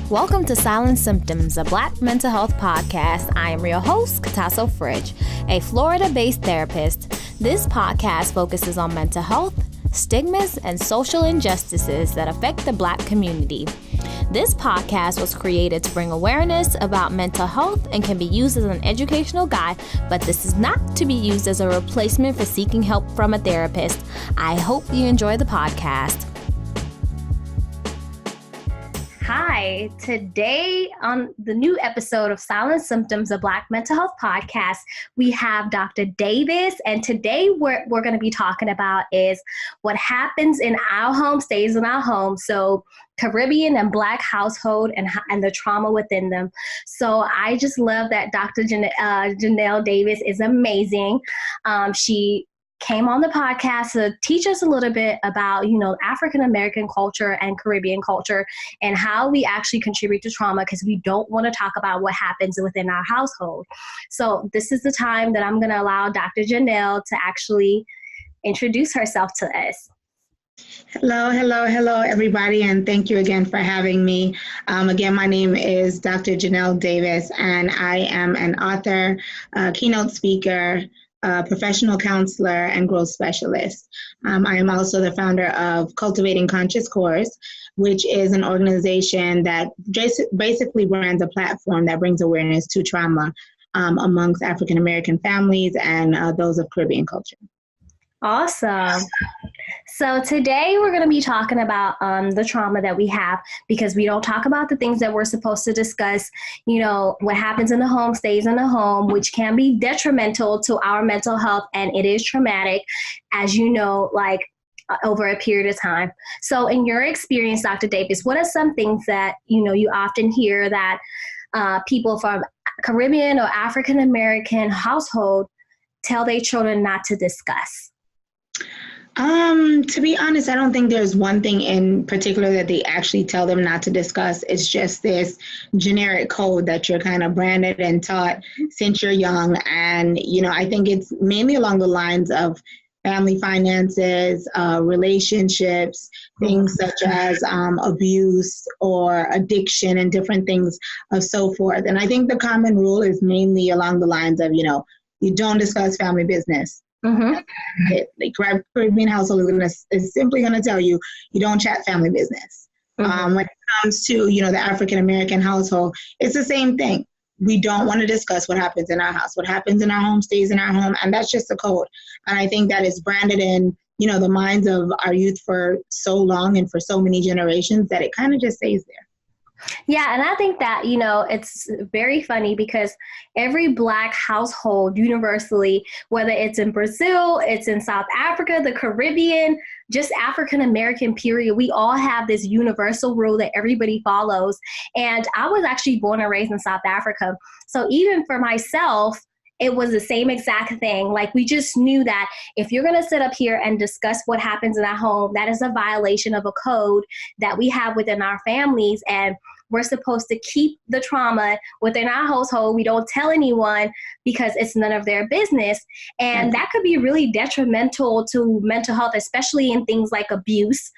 Welcome to Silent Symptoms, a Black mental health podcast. I am your host, Katasso Fridge, a Florida-based therapist. This podcast focuses on mental health, stigmas, and social injustices that affect the Black community. This podcast was created to bring awareness about mental health and can be used as an educational guide, but this is not to be used as a replacement for seeking help from a therapist. I hope you enjoy the podcast. Hi, today on the new episode of Silent Symptoms, a Black mental health podcast, we have Dr. Davis, and today what we're going to be talking about is what happens in our home stays in our home. So Caribbean and Black household and the trauma within them. So I just love that Dr. Jenelle Davis is amazing. She came on the podcast to teach us a little bit about, African-American culture and Caribbean culture and how we actually contribute to trauma, because we don't want to talk about what happens within our household. So this is the time that I'm going to allow Dr. Jenelle to actually introduce herself to us. Hello, everybody, and thank you again for having me. Again, my name is Dr. Jenelle Davis, and I am an author, keynote speaker, professional counselor, and growth specialist. I am also the founder of Cultivating Conscious Course, which is an organization that basically runs a platform that brings awareness to trauma amongst African American families and those of Caribbean culture. Awesome. So today we're going to be talking about the trauma that we have, because we don't talk about the things that we're supposed to discuss. What happens in the home stays in the home, which can be detrimental to our mental health, and it is traumatic, as you know, over a period of time. So in your experience, Dr. Davis, what are some things that, you often hear that people from Caribbean or African American household tell their children not to discuss? To be honest, I don't think there's one thing in particular that they actually tell them not to discuss. It's just this generic code that you're kind of branded and taught since you're young. And, I think it's mainly along the lines of family finances, relationships, things such as abuse or addiction and different things of so forth. And I think the common rule is mainly along the lines of, you don't discuss family business. Mm-hmm. The Caribbean household is simply going to tell you, you don't chat family business. Mm-hmm. When it comes to, the African American household, it's the same thing. We don't want to discuss what happens in our house. What happens in our home stays in our home, and that's just the code. And I think that is branded in, the minds of our youth for so long and for so many generations that it kind of just stays there. Yeah, and I think that, it's very funny because every Black household universally, whether it's in Brazil, it's in South Africa, the Caribbean, just African American period, we all have this universal rule that everybody follows. And I was actually born and raised in South Africa. So even for myself, it was the same exact thing. We just knew that if you're going to sit up here and discuss what happens in our home, that is a violation of a code that we have within our families. And we're supposed to keep the trauma within our household. We don't tell anyone because it's none of their business. And that could be really detrimental to mental health, especially in things like abuse,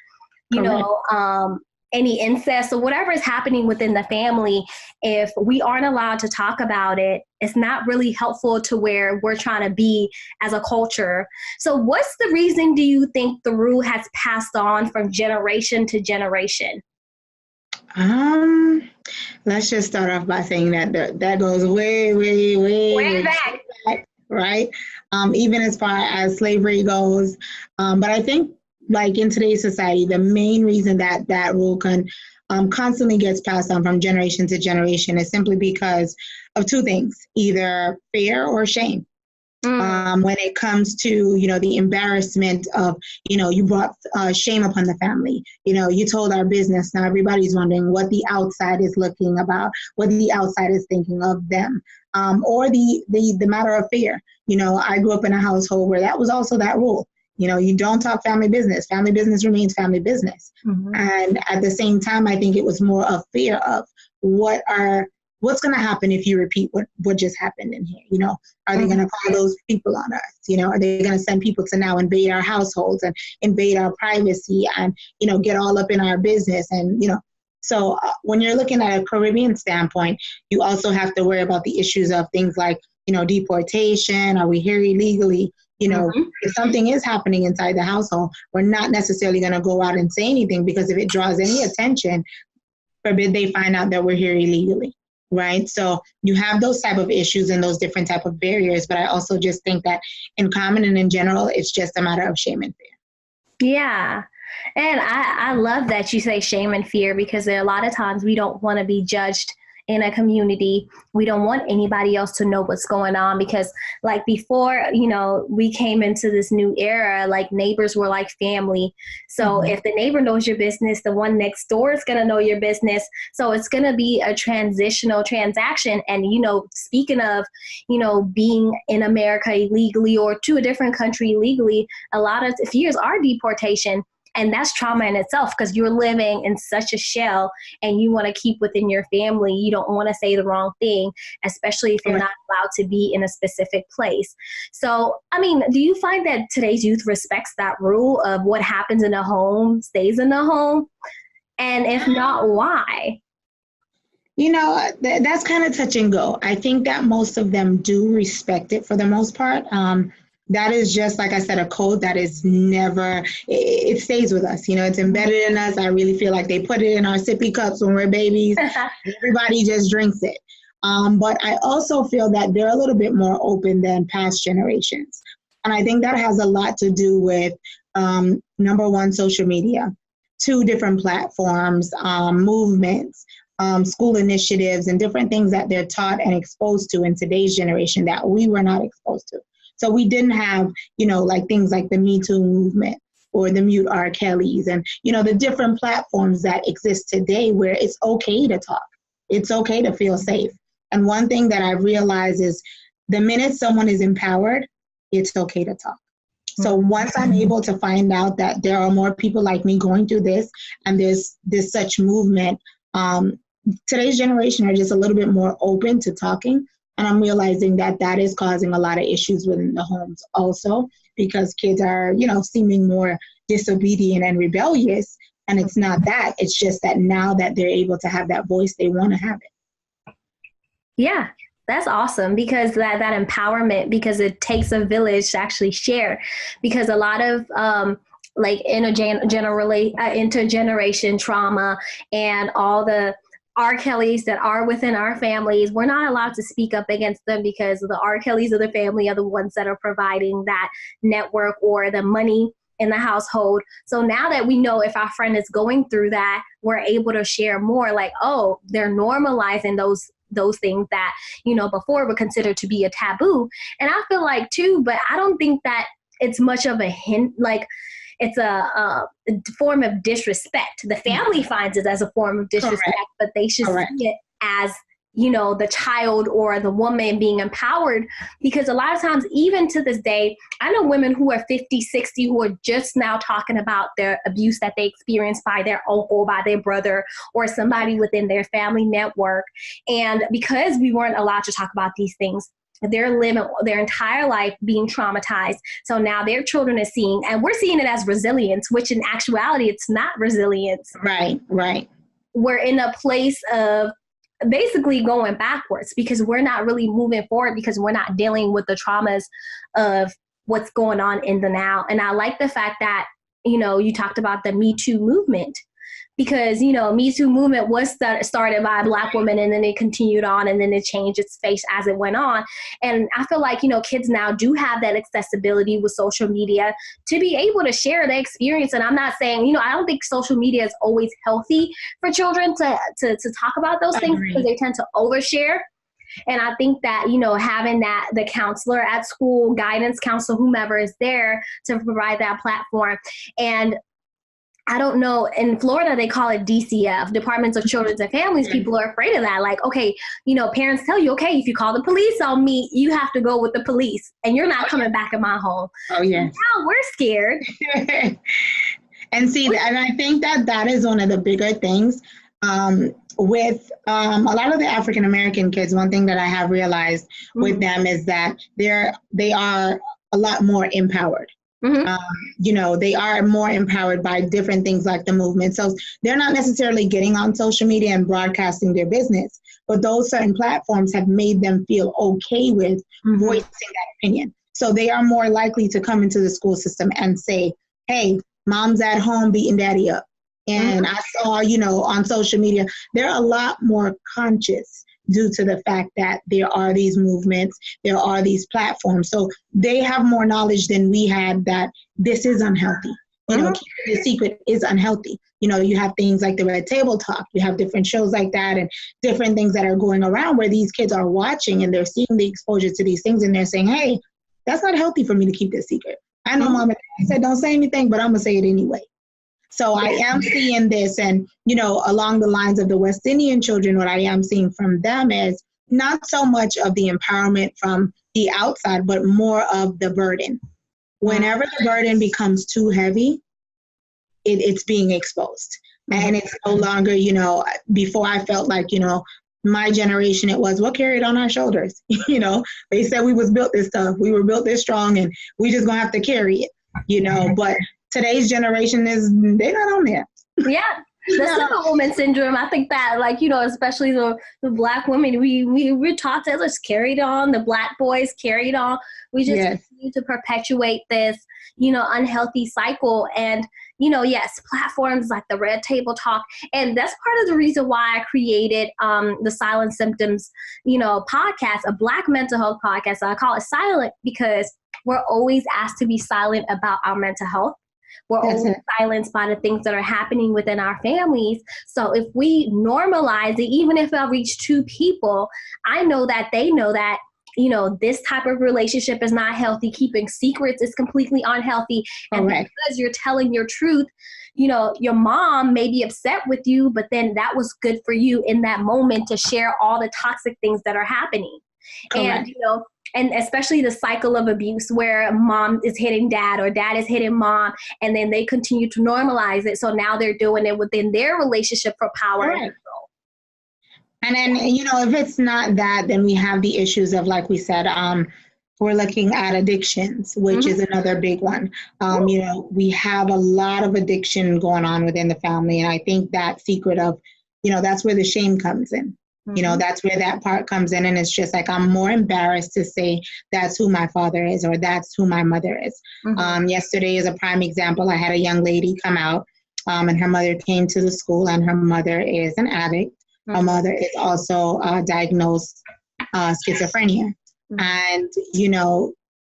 any incest or whatever is happening within the family. If we aren't allowed to talk about it, it's not really helpful to where we're trying to be as a culture. So what's the reason do you think the rule has passed on from generation to generation? Let's just start off by saying that goes way back, right? Even as far as slavery goes. But I think in today's society, the main reason that rule constantly gets passed on from generation to generation is simply because of two things, either fear or shame. When it comes to, the embarrassment of, you brought shame upon the family. You told our business. Now everybody's wondering what the outside is looking about, what the outside is thinking of them, or the matter of fear. I grew up in a household where that was also that rule. You don't talk family business. Family business remains family business. Mm-hmm. And at the same time, I think it was more of fear of what's going to happen if you repeat what just happened in here? Are they going to call those people on us? Are they going to send people to now invade our households and invade our privacy and, get all up in our business and, So when you're looking at a Caribbean standpoint, you also have to worry about the issues of things like, deportation. Are we here illegally? If something is happening inside the household, we're not necessarily going to go out and say anything, because if it draws any attention, forbid they find out that we're here illegally, right? So you have those type of issues and those different type of barriers. But I also just think that in common and in general, it's just a matter of shame and fear. Yeah. And I love that you say shame and fear, because there are a lot of times we don't want to be judged in a community. We don't want anybody else to know what's going on, because like before, we came into this new era, like neighbors were like family. So if the neighbor knows your business, the one next door is going to know your business. So it's going to be a transitional transaction. And, speaking of, being in America illegally or to a different country illegally, a lot of fears are deportation. And that's trauma in itself, because you're living in such a shell and you want to keep within your family. You don't want to say the wrong thing, especially if you're not allowed to be in a specific place. So, do you find that today's youth respects that rule of what happens in a home stays in the home? And if not, why? That's kind of touch and go. I think that most of them do respect it for the most part. That is just, like I said, a code that is never, it stays with us. It's embedded in us. I really feel like they put it in our sippy cups when we're babies. Everybody just drinks it. But I also feel that they're a little bit more open than past generations. And I think that has a lot to do with, number one, social media, 2 different platforms, movements, school initiatives, and different things that they're taught and exposed to in today's generation that we were not exposed to. So we didn't have, like things like the Me Too movement or the Mute R. Kellys and, the different platforms that exist today where it's okay to talk. It's okay to feel safe. And one thing that I realize is the minute someone is empowered, it's okay to talk. So once I'm able to find out that there are more people like me going through this and there's such movement, today's generation are just a little bit more open to talking. And I'm realizing that is causing a lot of issues within the homes also, because kids are, seeming more disobedient and rebellious. And it's not that. It's just that now that they're able to have that voice, they want to have it. Yeah, that's awesome, because that empowerment, because it takes a village to actually share, because a lot of intergeneration trauma and all the R. Kellys that are within our families, we're not allowed to speak up against them, because the R. Kellys of the family are the ones that are providing that network or the money in the household. So now that we know if our friend is going through that, we're able to share more, like, oh, they're normalizing those things that, before were considered to be a taboo. And I feel like too, but I don't think that it's much of a hint, like it's a form of disrespect. The family finds it as a form of disrespect, but they should see it as, the child or the woman being empowered. Because a lot of times, even to this day, I know women who are 50, 60, who are just now talking about their abuse that they experienced by their uncle, by their brother, or somebody within their family network. And because we weren't allowed to talk about these things, they're living their entire life being traumatized. So now their children are seeing, and we're seeing it as resilience, which in actuality, it's not resilience. Right. We're in a place of basically going backwards, because we're not really moving forward, because we're not dealing with the traumas of what's going on in the now. And I like the fact that, you talked about the Me Too movement, because, Me Too movement was started by a Black woman, and then it continued on, and then it changed its face as it went on. And I feel like, kids now do have that accessibility with social media to be able to share their experience. And I'm not saying, I don't think social media is always healthy for children to talk about those things, because they tend to overshare. And I think that, having the counselor at school, guidance counselor, whomever is there to provide that platform. And I don't know, in Florida, they call it DCF, Departments of Children and Families. People are afraid of that. Like, okay, parents tell you, okay, if you call the police on me, you have to go with the police, and you're not coming back in my home. Oh, yes. Now we're scared. And see, and I think that is one of the bigger things with a lot of the African-American kids. One thing that I have realized with them is that they are a lot more empowered. Mm-hmm. They are more empowered by different things like the movement. So they're not necessarily getting on social media and broadcasting their business, but those certain platforms have made them feel okay with voicing that opinion. So they are more likely to come into the school system and say, hey, mom's at home beating daddy up. And I saw, on social media, they're a lot more conscious due to the fact that there are these movements, there are these platforms. So they have more knowledge than we had that this is unhealthy. Keeping the secret is unhealthy. You have things like the Red Table Talk. You have different shows like that and different things that are going around where these kids are watching and they're seeing the exposure to these things and they're saying, hey, that's not healthy for me to keep this secret. I know mom and dad said don't say anything, but I'm going to say it anyway. So I am seeing this, and, along the lines of the West Indian children, what I am seeing from them is not so much of the empowerment from the outside, but more of the burden. Whenever the burden becomes too heavy, it's being exposed. And it's no longer, before I felt like, my generation, it was what carried on our shoulders. They said we was built this tough. We were built this strong, and we just going to have to carry it, but today's generation they're not on there. Yeah. The superwoman syndrome. I think that, especially the Black women, we're taught to just carry it on. The Black boys carried on. We just continue to perpetuate this, unhealthy cycle. And, yes, platforms like the Red Table Talk. And that's part of the reason why I created the Silent Symptoms, podcast, a Black mental health podcast. I call it Silent because we're always asked to be silent about our mental health. We're always silenced by the things that are happening within our families. So if we normalize it, even if I reach 2 people, I know that they know that, this type of relationship is not healthy. Keeping secrets is completely unhealthy. And because you're telling your truth, your mom may be upset with you, but then that was good for you in that moment to share all the toxic things that are happening. Correct. And, and especially the cycle of abuse where mom is hitting dad or dad is hitting mom, and then they continue to normalize it. So now they're doing it within their relationship for power and control. And then, if it's not that, then we have the issues of, like we said, we're looking at addictions, which is another big one. We have a lot of addiction going on within the family. And I think that secret of, that's where the shame comes in. That's where that part comes in. And it's just like, I'm more embarrassed to say that's who my father is or that's who my mother is. Yesterday is a prime example. I had a young lady come out and her mother came to the school, and her mother is an addict. Her mother is also diagnosed schizophrenia. And,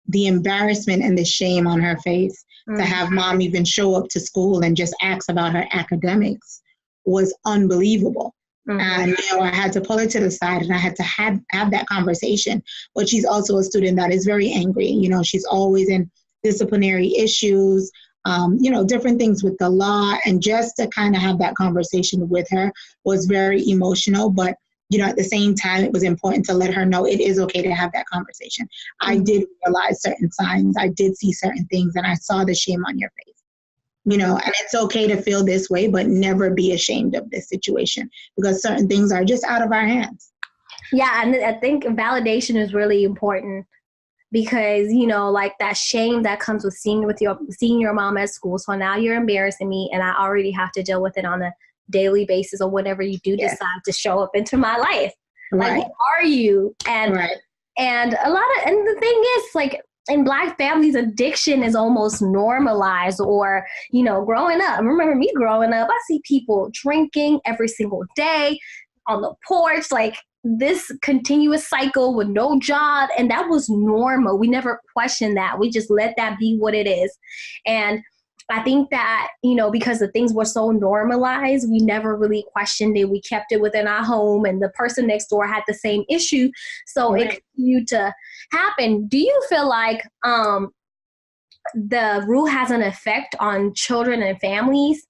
the embarrassment and the shame on her face to have mom even show up to school and just ask about her academics was unbelievable. And, I had to pull her to the side and I had to have that conversation. But she's also a student that is very angry. She's always in disciplinary issues, different things with the law. And just to kind of have that conversation with her was very emotional. But, at the same time, it was important to let her know it is okay to have that conversation. I did realize certain signs. I did see certain things, and I saw the shame on your face. And it's okay to feel this way, but never be ashamed of this situation because certain things are just out of our hands. Yeah, and I think validation is really important because, like that shame that comes with seeing your mom at school. So now you're embarrassing me and I already have to deal with it on a daily basis or whenever you do decide to show up into my life. Like, who are you? And and the thing is, like, in Black families, addiction is almost normalized or, growing up. I remember me growing up, I see people drinking every single day on the porch, like this continuous cycle with no job. And that was normal. We never questioned that. We just let that be what it is. And I think that, because the things were so normalized, we never really questioned it. We kept it within our home, and the person next door had the same issue. So it continued to happen. Do you feel like the rule has an effect on children and families?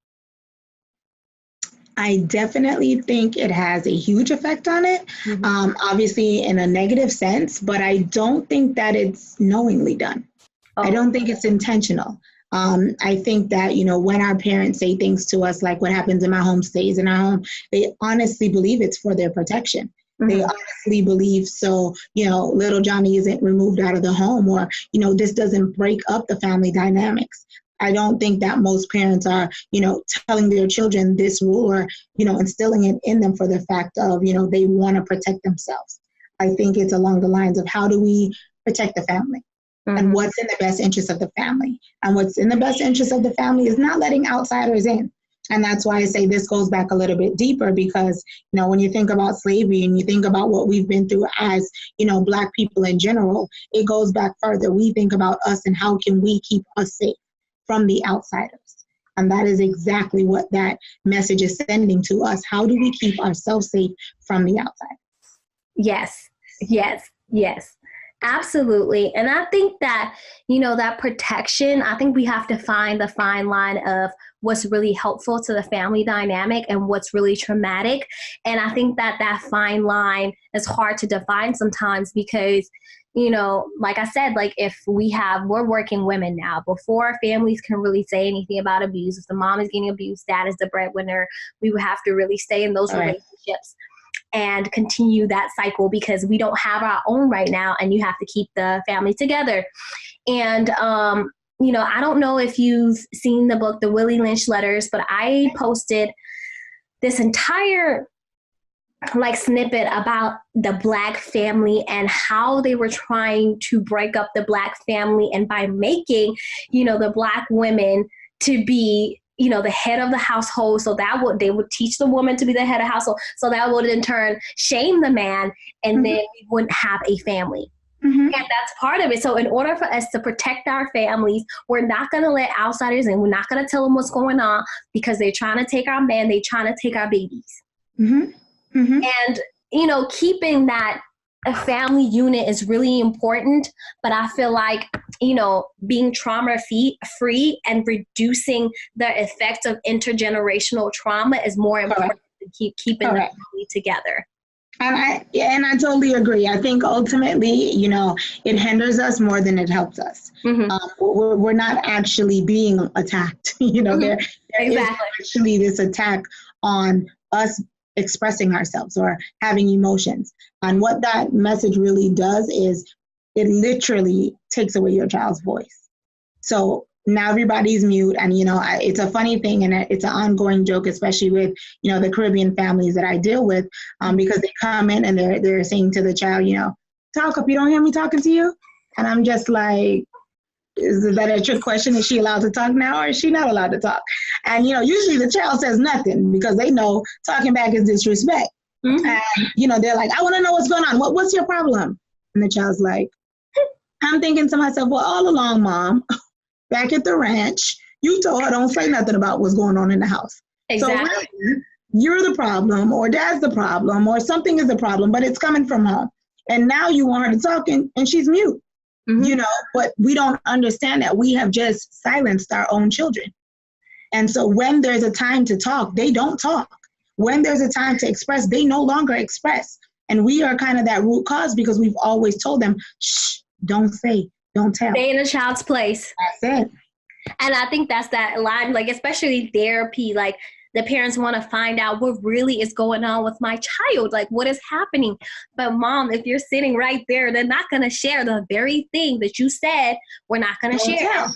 I definitely think it has a huge effect on it, obviously in a negative sense, but I don't think that it's knowingly done. I don't think it's intentional. I think that, when our parents say things to us, like what happens in my home stays in our home, they honestly believe it's for their protection. They honestly believe so, little Johnny isn't removed out of the home, or, this doesn't break up the family dynamics. I don't think that most parents are, telling their children this rule or, instilling it in them for the fact of, they want to protect themselves. I think it's along the lines of how do we protect the family and what's in the best interest of the family. And what's in the best interest of the family is not letting outsiders in. And that's why I say this goes back a little bit deeper because, when you think about slavery and you think about what we've been through as, Black people in general, it goes back further. We think about us and how can we keep us safe from the outsiders. And that is exactly what that message is sending to us. How do we keep ourselves safe from the outsiders? Yes, yes, yes. Absolutely. And I think that, that protection, I think we have to find the fine line of what's really helpful to the family dynamic and what's really traumatic. And I think that fine line is hard to define sometimes because, like I said, like if we're working women now, before families can really say anything about abuse, if the mom is getting abused, dad is the breadwinner, we would have to really stay in those relationships and continue that cycle because we don't have our own right now and you have to keep the family together. And, I don't know if you've seen the book, The Willie Lynch Letters, but I posted this entire snippet about the Black family and how they were trying to break up the Black family and by making, the Black women to be the head of the household. So they would teach the woman to be the head of household. So that would in turn shame the man and then we wouldn't have a family. And that's part of it. So in order for us to protect our families, we're not going to let outsiders in. We're not going to tell them what's going on because they're trying to take our man. They're trying to take our babies. And, keeping that a family unit is really important, but I feel like, being trauma free and reducing the effects of intergenerational trauma is more important than keeping the family together. And I totally agree. I think ultimately, it hinders us more than it helps us. We're not actually being attacked. There is actually this attack on us expressing ourselves or having emotions. And what that message really does is it literally takes away your child's voice. So now everybody's mute. And, it's a funny thing and it's an ongoing joke, especially with, the Caribbean families that I deal with, because they come in and they're saying to the child, talk up, you don't hear me talking to you? And I'm just like, is that a trick question? Is she allowed to talk now or is she not allowed to talk? And, usually the child says nothing because they know talking back is disrespect. And, they're like, I want to know what's going on. What's your problem? And the child's like, I'm thinking to myself, well, all along, Mom, back at the ranch, you told her don't say nothing about what's going on in the house. Exactly. So really, you're the problem or dad's the problem or something is the problem, but it's coming from home. And now you want her to talk and she's mute. But we don't understand that we have just silenced our own children. And so when there's a time to talk, they don't talk. When there's a time to express, they no longer express. And we are kind of that root cause because we've always told them, shh, don't say, don't tell. Stay in a child's place. That's it. And I think that's that line, especially therapy, the parents want to find out what really is going on with my child, what is happening. But Mom, if you're sitting right there, they're not going to share the very thing that you said we're not going to share.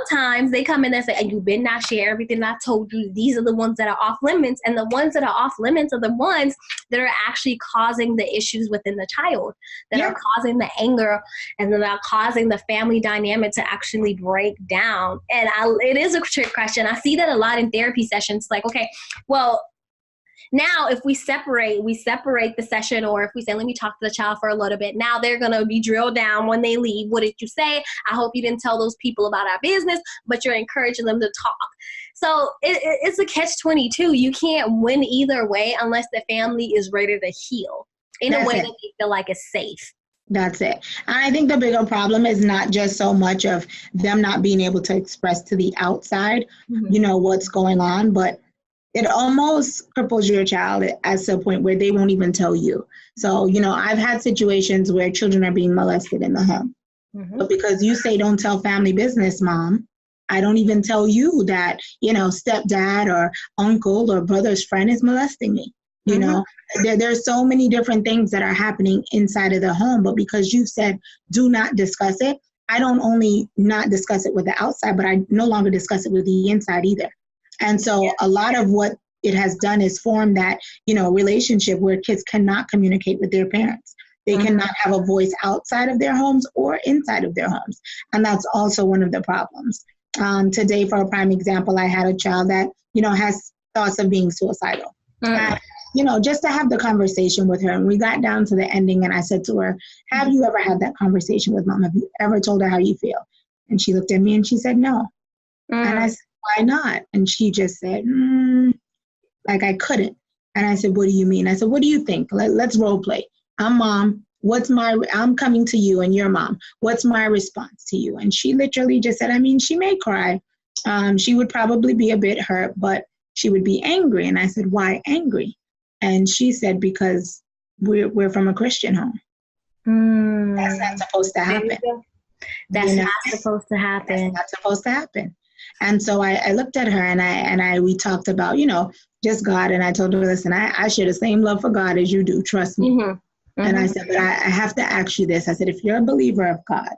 Sometimes they come in and say, and you better not share everything I told you. These are the ones that are off limits. And the ones that are off limits are the ones that are actually causing the issues within the child, that are causing the anger and that are causing the family dynamic to actually break down. And it is a trick question. I see that a lot in therapy sessions. Okay, well, now if we separate the session, or if we say, let me talk to the child for a little bit, now they're going to be drilled down when they leave. What did you say? I hope you didn't tell those people about our business, but you're encouraging them to talk. So it's a catch-22. You can't win either way unless the family is ready to heal in a way that they feel like it's safe. That's it. And I think the bigger problem is not just so much of them not being able to express to the outside, what's going on, but it almost cripples your child at a point where they won't even tell you. So, I've had situations where children are being molested in the home. But because you say, don't tell family business, Mom, I don't even tell you that, stepdad or uncle or brother's friend is molesting me. You know, there's so many different things that are happening inside of the home, but because you said do not discuss it, I don't only not discuss it with the outside, but I no longer discuss it with the inside either. And so a lot of what it has done is form that, you know, relationship where kids cannot communicate with their parents. They cannot have a voice outside of their homes or inside of their homes. And that's also one of the problems. Today, for a prime example, I had a child that, you know, has thoughts of being suicidal. And, you know, just to have the conversation with her. And we got down to the ending and I said to her, have you ever had that conversation with mom? Have you ever told her how you feel? And she looked at me and she said, no. And I said, why not? And she just said, like I couldn't. And I said, what do you mean? I said, what do you think? Let's role play. I'm mom. I'm coming to you and you're mom. What's my response to you? And she literally just said, I mean, she may cry. She would probably be a bit hurt, but she would be angry. And I said, why angry? And she said, because we're from a Christian home. That's not supposed to happen. That's not supposed to happen. That's not supposed to happen. And so I looked at her and we talked about, you know, just God. And I told her, listen, I share the same love for God as you do. Trust me. And I said, but I have to ask you this. I said, if you're a believer of God,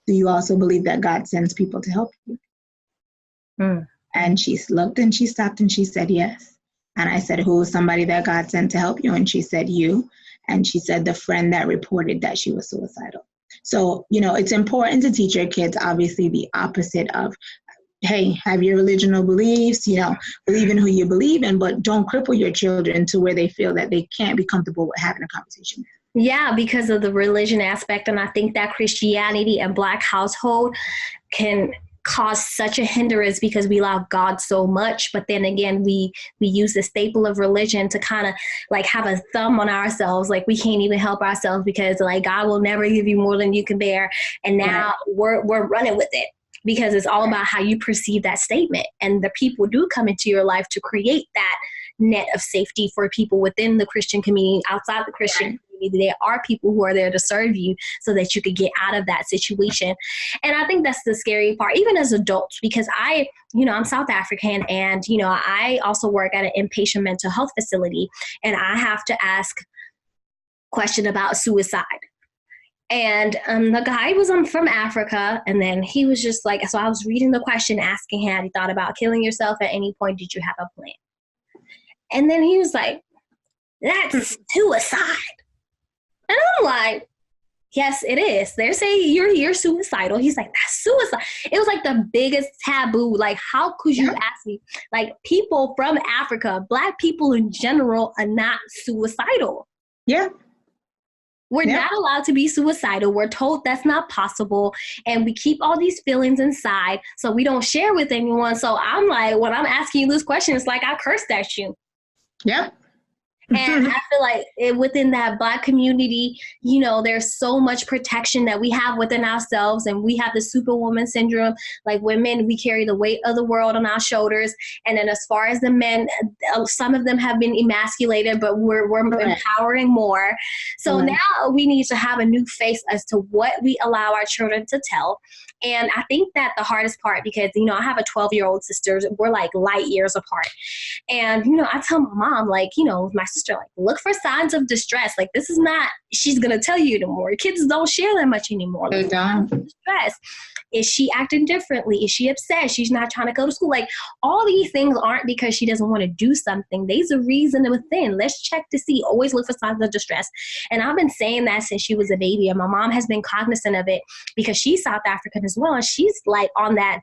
do you also believe that God sends people to help you? And she looked and she stopped and she said, yes. And I said, who is somebody that God sent to help you? And she said, you. And she said, the friend that reported that she was suicidal. So, you know, it's important to teach your kids, obviously, the opposite of, hey, have your religional beliefs, you know, believe in who you believe in, but don't cripple your children to where they feel that they can't be comfortable with having a conversation. Yeah, because of the religion aspect. And I think that Christianity and Black household can cause such a hindrance because we love God so much. But then again, we use the staple of religion to kind of like have a thumb on ourselves. Like we can't even help ourselves because like God will never give you more than you can bear. And now we're running with it because it's all about how you perceive that statement. And the people do come into your life to create that net of safety for people within the Christian community, outside the Christian community. There are people who are there to serve you so that you could get out of that situation. And I think that's the scary part, even as adults, because I'm South African and, I also work at an inpatient mental health facility and I have to ask question about suicide. And the guy was from Africa, and then he was just like, so I was reading the question, asking him, had he thought about killing yourself at any point? Did you have a plan? And then he was like, that's suicide. And I'm like, yes, it is. They're saying you're suicidal. He's like, that's suicide. It was like the biggest taboo. Like, how could you ask me? Like, people from Africa, Black people in general are not suicidal. Yeah. We're not allowed to be suicidal. We're told that's not possible. And we keep all these feelings inside, so we don't share with anyone. So I'm like, when I'm asking you this question, it's like I cursed at you. Yeah. And I feel like within that Black community, there's so much protection that we have within ourselves, and we have the superwoman syndrome. Like women, we carry the weight of the world on our shoulders. And then as far as the men, some of them have been emasculated, but we're empowering more. So now we need to have a new face as to what we allow our children to tell. And I think that the hardest part, because, I have a 12-year-old sister, we're like light years apart. And, I tell my mom, like, my sister, like, look for signs of distress. Like, this is not, she's going to tell you anymore. Kids don't share that much anymore. They don't. Distress. Is she acting differently? Is she upset? She's not trying to go to school. Like, all these things aren't because she doesn't want to do something. There's a reason within. Let's check to see. Always look for signs of distress. And I've been saying that since she was a baby. And my mom has been cognizant of it because she's South African as well. And she's like on that,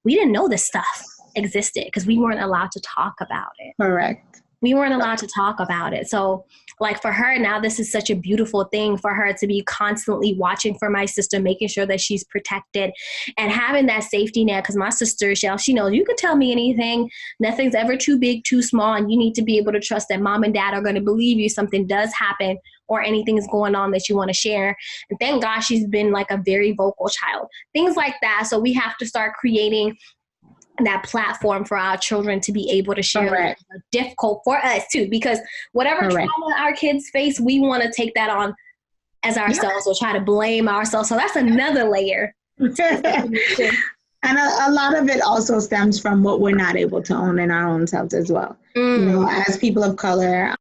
we didn't know this stuff existed because we weren't allowed to talk about it. Correct. We weren't allowed to talk about it. So like for her now, this is such a beautiful thing for her to be constantly watching for my sister, making sure that she's protected and having that safety net. Because my sister, she knows you could tell me anything. Nothing's ever too big, too small. And you need to be able to trust that mom and dad are going to believe you. Something does happen or anything is going on that you want to share. And thank God she's been like a very vocal child. Things like that. So we have to start creating that platform for our children to be able to share. Correct. Difficult for us too, because whatever trauma our kids face, we want to take that on as ourselves or try to blame ourselves. So that's another layer. And a lot of it also stems from what we're not able to own in our own selves as well. You know, as people of color,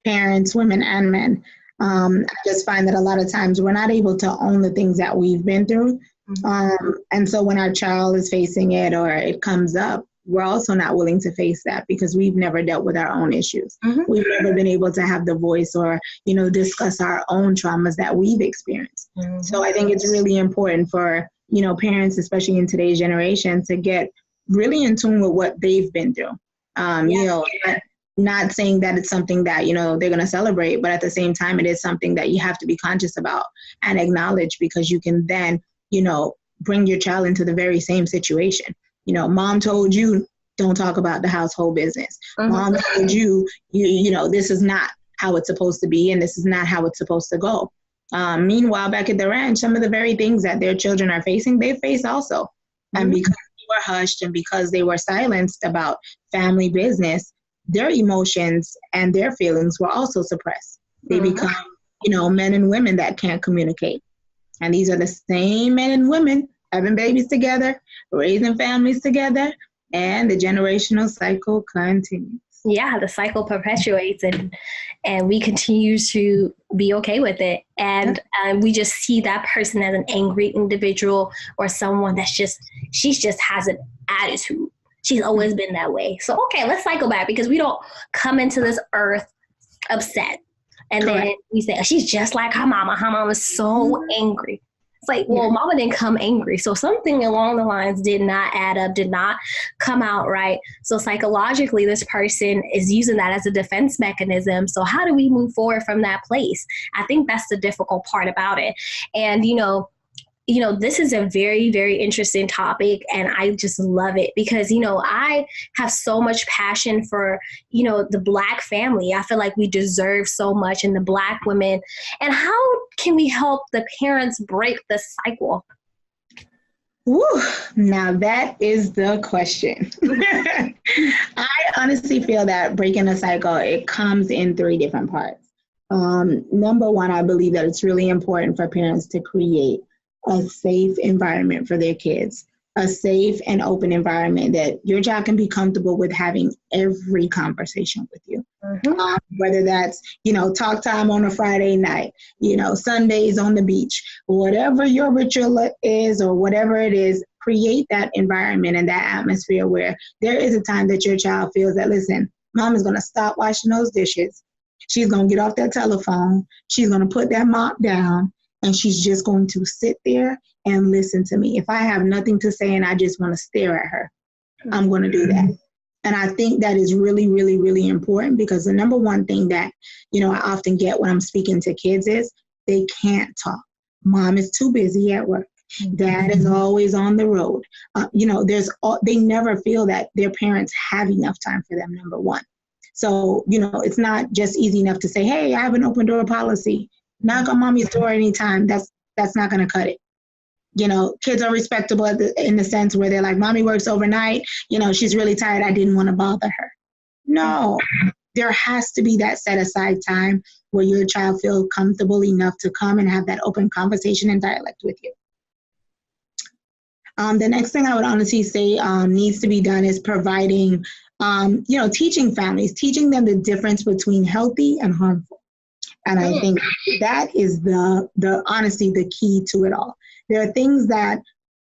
parents, women, and men, I just find that a lot of times we're not able to own the things that we've been through. And so when our child is facing it or it comes up, we're also not willing to face that because we've never dealt with our own issues. We've never been able to have the voice or, you know, discuss our own traumas that we've experienced. So I think it's really important for, you know, parents, especially in today's generation, to get really in tune with what they've been through. You know, not saying that it's something that, you know, they're going to celebrate, but at the same time, it is something that you have to be conscious about and acknowledge, because you can then, you know, bring your child into the very same situation. You know, mom told you, don't talk about the household business. Mom told you, you know, this is not how it's supposed to be, and this is not how it's supposed to go. Meanwhile, back at the ranch, some of the very things that their children are facing, they face also. And because they were hushed and because they were silenced about family business, their emotions and their feelings were also suppressed. They become, you know, men and women that can't communicate. And these are the same men and women having babies together, raising families together, and the generational cycle continues. Yeah, the cycle perpetuates, and we continue to be okay with it. And we just see that person as an angry individual or someone that's she just has an attitude. She's always been that way. So, okay, let's cycle back, because we don't come into this earth upset. And then we say, oh, she's just like her mama. Her mama's so angry. It's like, well, mama didn't come angry. So something along the lines did not add up, did not come out right. So psychologically, this person is using that as a defense mechanism. So how do we move forward from that place? I think that's the difficult part about it. And, you know, this is a very, very interesting topic, and I just love it because, you know, I have so much passion for, you know, the Black family. I feel like we deserve so much in the Black women. And how can we help the parents break the cycle? Woo, now that is the question. I honestly feel that breaking the cycle, it comes in 3 different parts. Number one, I believe that it's really important for parents to create a safe environment for their kids, a safe and open environment that your child can be comfortable with having every conversation with you. Whether that's, you know, talk time on a Friday night, you know, Sundays on the beach, whatever your ritual is or whatever it is, create that environment and that atmosphere where there is a time that your child feels that, listen, mom is going to stop washing those dishes. She's going to get off that telephone. She's going to put that mop down. And she's just going to sit there and listen to me. If I have nothing to say and I just want to stare at her, I'm going to do that. And I think that is really, really, really important, because the number one thing that, you know, I often get when I'm speaking to kids is they can't talk. Mom is too busy at work. Dad is always on the road. You know, they never feel that their parents have enough time for them, number one. So, you know, it's not just easy enough to say, hey, I have an open door policy. Knock on mommy's door anytime. That's not going to cut it. You know, kids are respectable in the sense where they're like, mommy works overnight. You know, she's really tired. I didn't want to bother her. No, there has to be that set aside time where your child feels comfortable enough to come and have that open conversation and dialect with you. The next thing I would honestly say needs to be done is providing, you know, teaching families, teaching them the difference between healthy and harmful. And I think that is honestly the key to it all. There are things that,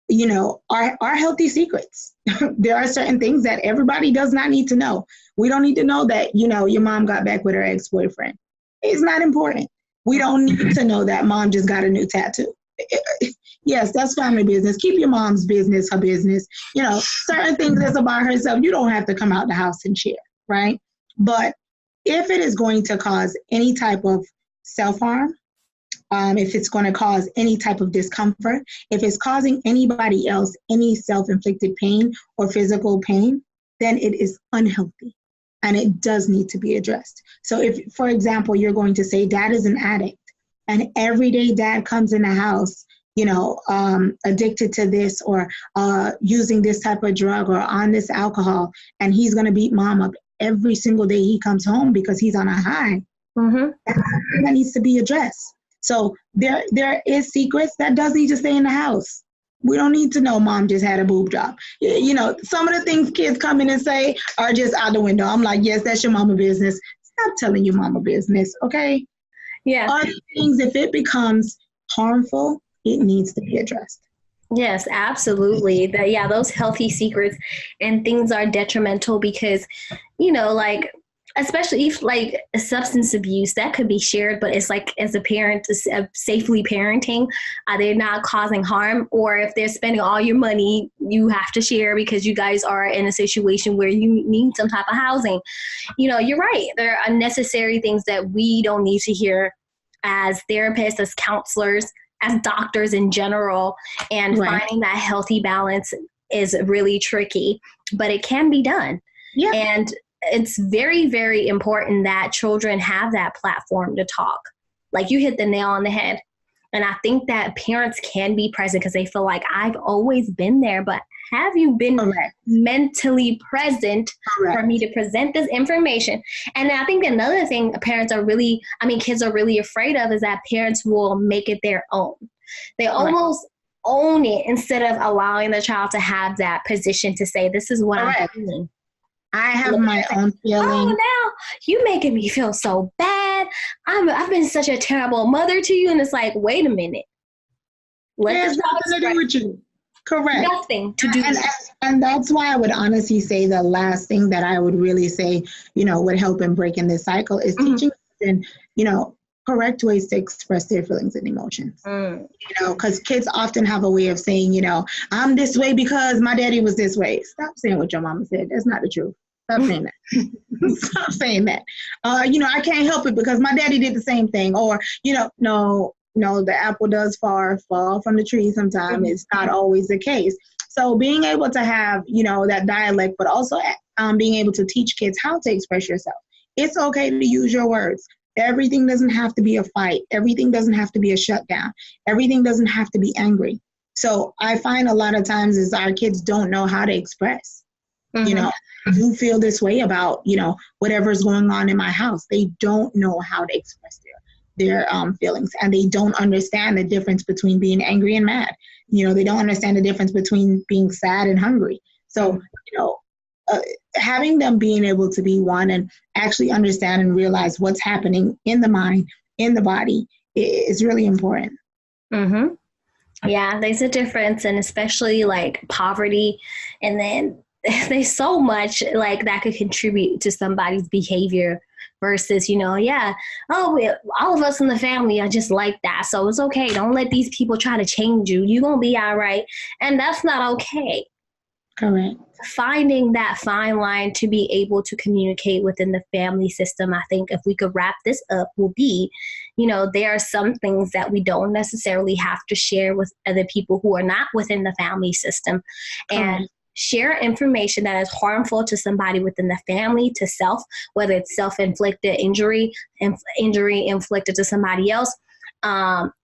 you know, are healthy secrets. There are certain things that everybody does not need to know. We don't need to know that, you know, your mom got back with her ex-boyfriend. It's not important. We don't need to know that mom just got a new tattoo. Yes, that's family business. Keep your mom's business her business. You know, certain things that's about herself, you don't have to come out the house and share, right? But if it is going to cause any type of self-harm, if it's going to cause any type of discomfort, if it's causing anybody else any self-inflicted pain or physical pain, then it is unhealthy and it does need to be addressed. So if, for example, you're going to say dad is an addict and every day dad comes in the house, you know, addicted to this or using this type of drug or on this alcohol, and he's going to beat mom up every single day he comes home because he's on a high, that needs to be addressed. So there is secrets that does need to stay in the house. We don't need to know mom just had a boob job. You know, some of the things kids come in and say are just out the window. I'm like, yes, that's your mama business. Stop telling your mama business, okay? Yeah. Other things, if it becomes harmful, it needs to be addressed. Yes, absolutely. Those healthy secrets and things are detrimental because, you know, like, especially if like substance abuse that could be shared, but it's like as a parent, safely parenting, they're not causing harm. Or if they're spending all your money, you have to share because you guys are in a situation where you need some type of housing. You know, you're right. There are unnecessary things that we don't need to hear as therapists, as counselors, as doctors in general, and finding that healthy balance is really tricky, but it can be done. Yeah. And it's very, very important that children have that platform to talk. Like you hit the nail on the head. And I think that parents can be present because they feel like I've always been there, but have you been mentally present for me to present this information? And I think another thing kids are really afraid of is that parents will make it their own. They almost own it instead of allowing the child to have that position to say, this is what I'm doing. I have my own feeling. Oh, now you making me feel so bad. I've been such a terrible mother to you. And it's like, wait a minute. There's nothing to do with you. Correct. Nothing to do with it. And that's why I would honestly say the last thing that I would really say, you know, would help in breaking this cycle is teaching them, you know, correct ways to express their feelings and emotions. You know, because kids often have a way of saying, you know, I'm this way because my daddy was this way. Stop saying what your mama said. That's not the truth. Stop saying that. Stop saying that. You know, I can't help it because my daddy did the same thing. Or, you know, no, the apple does fall from the tree sometimes. It's not always the case. So being able to have, you know, that dialect, but also being able to teach kids how to express yourself. It's okay to use your words. Everything doesn't have to be a fight. Everything doesn't have to be a shutdown. Everything doesn't have to be angry. So I find a lot of times is our kids don't know how to express. You know, you feel this way about, you know, whatever's going on in my house. They don't know how to express their feelings, and they don't understand the difference between being angry and mad. You know, they don't understand the difference between being sad and hungry. So, you know, having them being able to be one and actually understand and realize what's happening in the mind, in the body is really important. Yeah, there's a difference, and especially like poverty, and then there's so much like that could contribute to somebody's behavior versus, you know, all of us in the family are just like that. So it's okay. Don't let these people try to change you. You're going to be all right. And that's not okay. Correct. Finding that fine line to be able to communicate within the family system, I think if we could wrap this up, will be, you know, there are some things that we don't necessarily have to share with other people who are not within the family system. And share information that is harmful to somebody within the family, to self, whether it's self-inflicted injury inflicted to somebody else,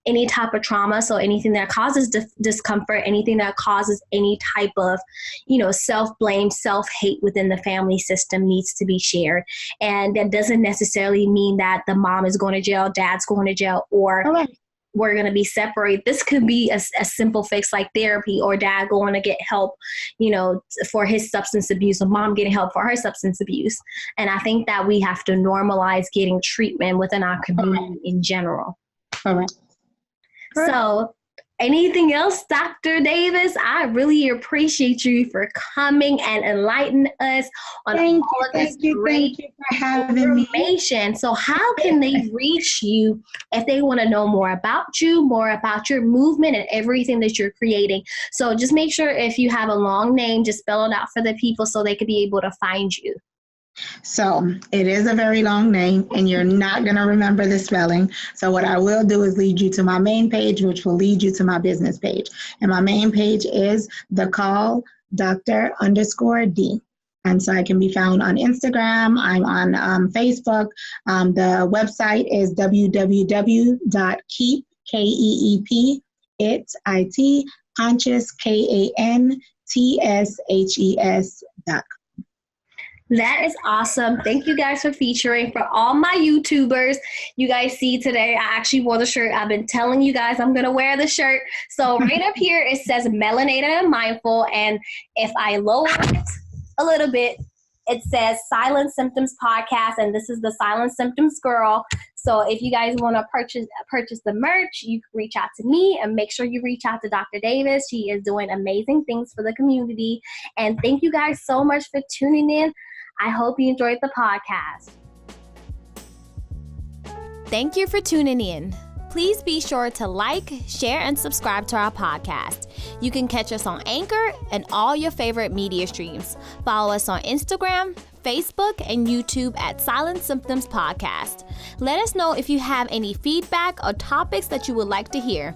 any type of trauma. So anything that causes discomfort, anything that causes any type of, you know, self-blame, self-hate within the family system needs to be shared. And that doesn't necessarily mean that the mom is going to jail, dad's going to jail, or we're going to be separated. This could be a simple fix like therapy, or dad going to get help, you know, for his substance abuse, or mom getting help for her substance abuse. And I think that we have to normalize getting treatment within our community in general. So anything else, Dr. Davis? I really appreciate you for coming and enlightening us on all of this great information. So how can they reach you if they want to know more about you, more about your movement and everything that you're creating? So just make sure if you have a long name, just spell it out for the people so they could be able to find you. So it is a very long name and you're not going to remember the spelling. So what I will do is lead you to my main page, which will lead you to my business page. And my main page is The Call Dr_D. And so I can be found on Instagram. I'm on Facebook. The website is www.keep, K-E-E-P, it, conscious, KANTSHES.com. That is awesome. Thank you guys for featuring. For all my YouTubers, you guys see today, I actually wore the shirt. I've been telling you guys I'm going to wear the shirt. So right up here, it says Melanated and Mindful. And if I lower it a little bit, it says Silent Symptoms Podcast. And this is the Silent Symptoms girl. So if you guys want to purchase the merch, you can reach out to me, and make sure you reach out to Dr. Davis. She is doing amazing things for the community. And thank you guys so much for tuning in. I hope you enjoyed the podcast. Thank you for tuning in. Please be sure to like, share, and subscribe to our podcast. You can catch us on Anchor and all your favorite media streams. Follow us on Instagram, Facebook, and YouTube at Silent Symptoms Podcast. Let us know if you have any feedback or topics that you would like to hear.